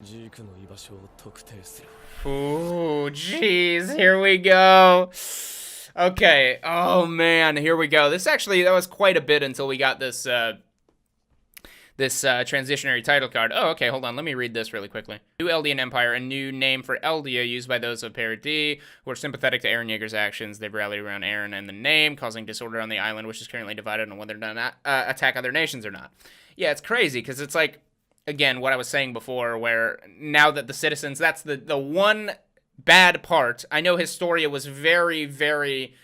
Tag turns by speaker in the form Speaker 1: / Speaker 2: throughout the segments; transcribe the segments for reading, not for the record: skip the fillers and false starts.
Speaker 1: Ooh, jeez, here we go. Okay, oh man, here we go. That was quite a bit until we got this transitionary title card. Oh, okay, hold on, let me read this really quickly. New Eldian Empire, a new name for Eldia used by those of Paradis who are sympathetic to Eren Yeager's actions. They've rallied around Eren and the name, causing disorder on the island, which is currently divided on whether to attack other nations or not. Yeah, it's crazy, because it's like, again, what I was saying before, where now that the citizens, that's the one bad part. I know Historia was very, very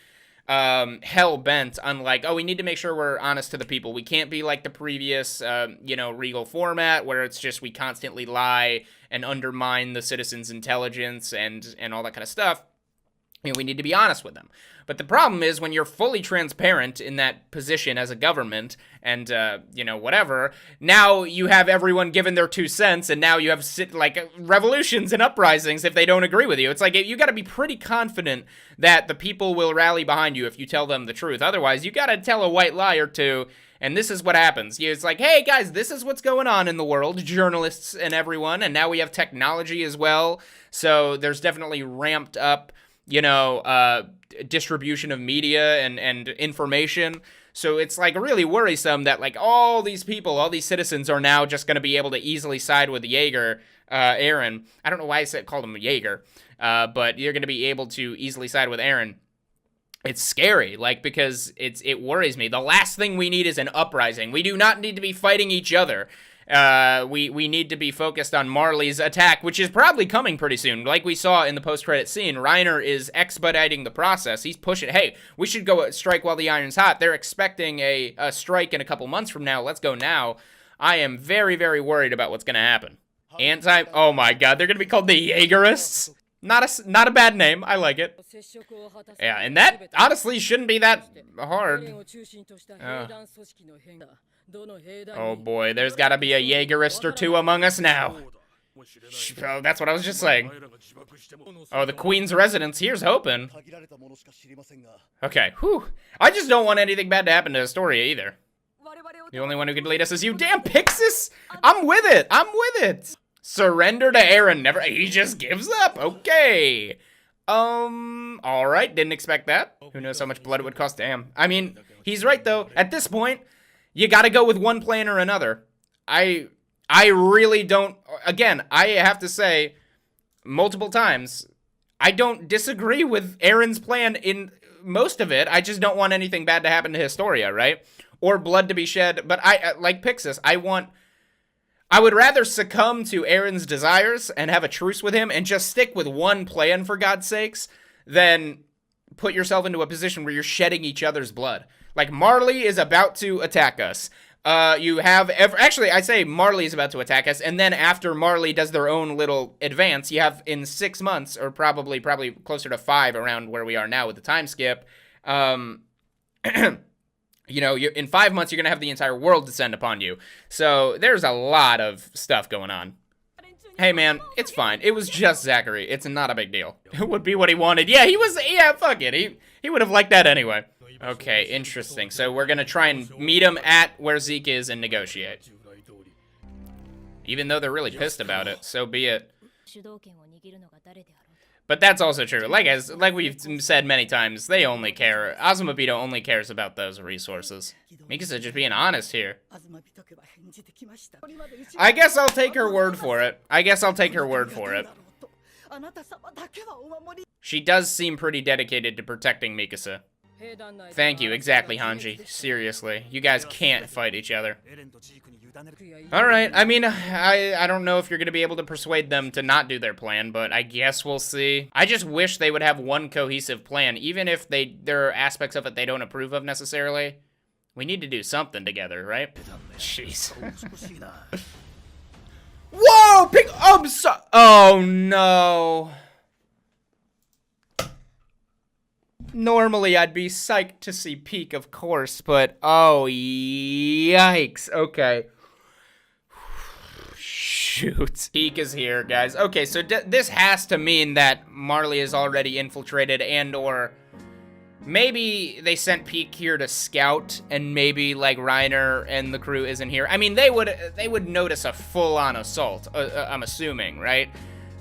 Speaker 1: hell-bent on, like, oh, we need to make sure we're honest to the people. We can't be like the previous, Regal format, where it's just we constantly lie and undermine the citizens' intelligence and all that kind of stuff. We need to be honest with them. But the problem is when you're fully transparent in that position as a government and, whatever, now you have everyone given their 2 cents and now you have, revolutions and uprisings if they don't agree with you. It's like, you gotta be pretty confident that the people will rally behind you if you tell them the truth. Otherwise, you gotta tell a white lie or two, and this is what happens. It's like, hey, guys, this is what's going on in the world, journalists and everyone, and now we have technology as well, so there's definitely ramped up distribution of media and information. So it's like really worrisome that like all these people, all these citizens are now just going to be able to easily side with Eren. I don't know why I called him Yeager, but you're going to be able to easily side with Eren. It's scary, because it worries me. The last thing we need is an uprising. We do not need to be fighting each other. We need to be focused on Marley's attack, which is probably coming pretty soon. Like we saw in the post-credit scene, Reiner is expediting the process. He's pushing, hey, we should go strike while the iron's hot. They're expecting a strike in a couple months from now. Let's go now. I am very, very worried about what's going to happen. Oh my god, they're going to be called the Yeagerists? Not a bad name. I like it. Yeah, and that honestly shouldn't be that hard. Oh boy, there's gotta be a Yeagerist or two among us now. Oh, that's what I was just saying. Oh, the Queen's residence. Here's hoping. Okay, whew. I just don't want anything bad to happen to Historia either. The only one who can lead us is you. Damn, Pixis! I'm with it! I'm with it! Surrender to Eren. Never. He just gives up. Okay. Alright, didn't expect that. Who knows how much blood it would cost? Damn. I mean, he's right though. At this point, you gotta go with one plan or another. I really don't, again, I have to say, multiple times, I don't disagree with Eren's plan in most of it. I just don't want anything bad to happen to Historia, right? Or blood to be shed, but like Pixis, I would rather succumb to Eren's desires and have a truce with him and just stick with one plan, for God's sakes, than put yourself into a position where you're shedding each other's blood. Like, Marley is about to attack us. Actually, I say Marley is about to attack us, and then after Marley does their own little advance, you have in 6 months, or probably closer to 5 around where we are now with the time skip, in 5 months, you're going to have the entire world descend upon you. So, there's a lot of stuff going on. Hey, man, it's fine. It was just Zachary. It's not a big deal. It would be what he wanted. Yeah, fuck it. He would have liked that anyway. Okay, interesting. So we're gonna try and meet him at where Zeke is and negotiate. Even though they're really pissed about it, so be it. But that's also true. Like we've said many times, they only care. Azumabito only cares about those resources. Mikasa just being honest here. I guess I'll take her word for it. She does seem pretty dedicated to protecting Mikasa. Thank you, exactly, Hanji. Seriously, you guys can't fight each other. Alright, I mean, I don't know if you're gonna be able to persuade them to not do their plan, but I guess we'll see. I just wish they would have one cohesive plan, even if there are aspects of it they don't approve of necessarily. We need to do something together, right? Jeez. Whoa! Oh, no. Normally, I'd be psyched to see Peak, of course, but oh, yikes. Okay. Shoot. Peak is here, guys. Okay, so this has to mean that Marley is already infiltrated and or Maybe they sent Peak here to scout, and maybe, like, Reiner and the crew isn't here. I mean, they would notice a full-on assault, I'm assuming, right?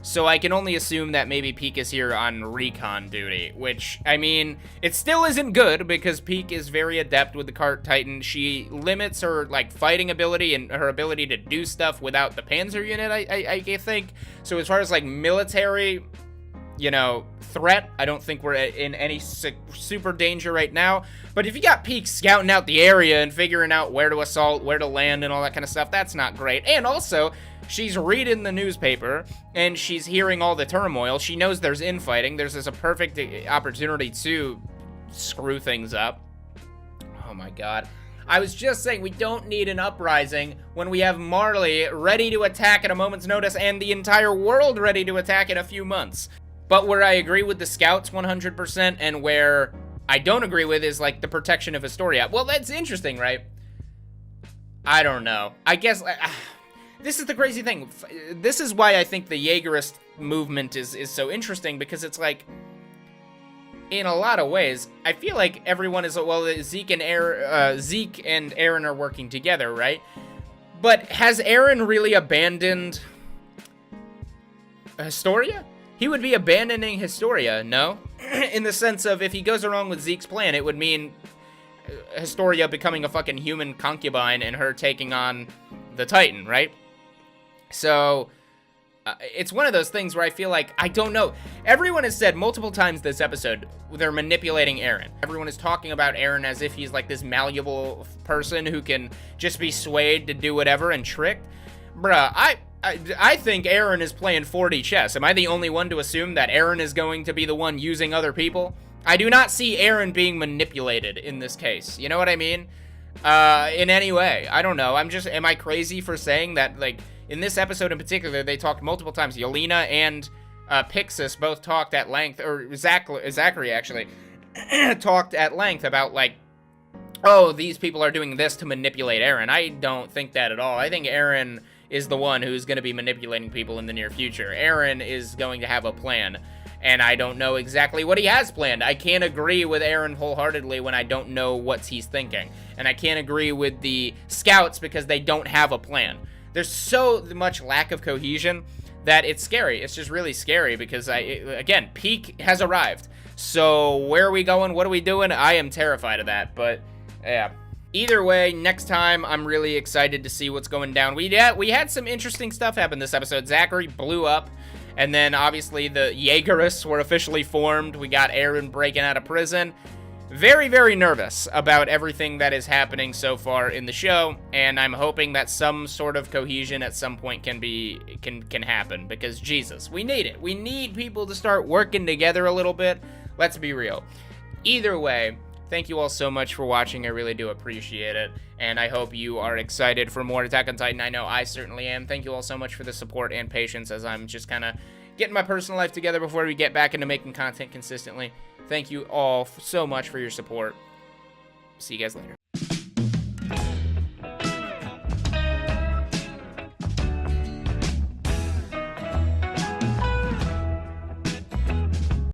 Speaker 1: So I can only assume that maybe Peak is here on recon duty, which, I mean, it still isn't good, because Peak is very adept with the Cart Titan. She limits her, like, fighting ability and her ability to do stuff without the Panzer unit, I think. So as far as, like, military, you know, threat, I don't think we're in any super danger right now. But if you got Peak scouting out the area and figuring out where to assault, where to land, and all that kind of stuff, that's not great. And also, she's reading the newspaper, and she's hearing all the turmoil. She knows there's infighting. There's a perfect opportunity to screw things up. Oh my god. I was just saying, we don't need an uprising when we have Marley ready to attack at a moment's notice and the entire world ready to attack in a few months. But where I agree with the scouts 100% and where I don't agree with is, like, the protection of Historia. Well, that's interesting, right? I don't know. I guess... this is the crazy thing. This is why I think the Yeagerist movement is so interesting, because it's like, in a lot of ways, I feel like everyone is, well, Zeke and Eren are working together, right? But has Eren really abandoned Historia? He would be abandoning Historia, no? In the sense of, if he goes along with Zeke's plan, it would mean Historia becoming a fucking human concubine and her taking on the Titan, right? So, it's one of those things where I feel like, I don't know. Everyone has said multiple times this episode, they're manipulating Eren. Everyone is talking about Eren as if he's like this malleable person who can just be swayed to do whatever and tricked. Bruh, I think Eren is playing 4D chess. Am I the only one to assume that Eren is going to be the one using other people? I do not see Eren being manipulated in this case. You know what I mean? In any way. I don't know. Am I crazy for saying that, like, in this episode in particular, they talked multiple times. Yelena and Pixis both talked at length, or Zachary actually, talked at length about, like, oh, these people are doing this to manipulate Eren. I don't think that at all. I think Eren is the one who's going to be manipulating people in the near future. Eren is going to have a plan, and I don't know exactly what he has planned. I can't agree with Eren wholeheartedly when I don't know what he's thinking, and I can't agree with the scouts because they don't have a plan. There's so much lack of cohesion that it's scary. It's just really scary because, again, Peak has arrived. So where are we going? What are we doing? I am terrified of that, but yeah. Either way, next time, I'm really excited to see what's going down. We had some interesting stuff happen this episode. Zachary blew up, and then obviously the Yeagerists were officially formed. We got Eren breaking out of prison. Very, very nervous about everything that is happening so far in the show, and I'm hoping that some sort of cohesion at some point can happen, because Jesus, we need it. We need people to start working together a little bit. Let's be real. Either way, thank you all so much for watching. I really do appreciate it, and I hope you are excited for more Attack on Titan. I know I certainly am. Thank you all so much for the support and patience as I'm just kind of getting my personal life together before we get back into making content consistently. Thank you all so much for your support. See you guys later.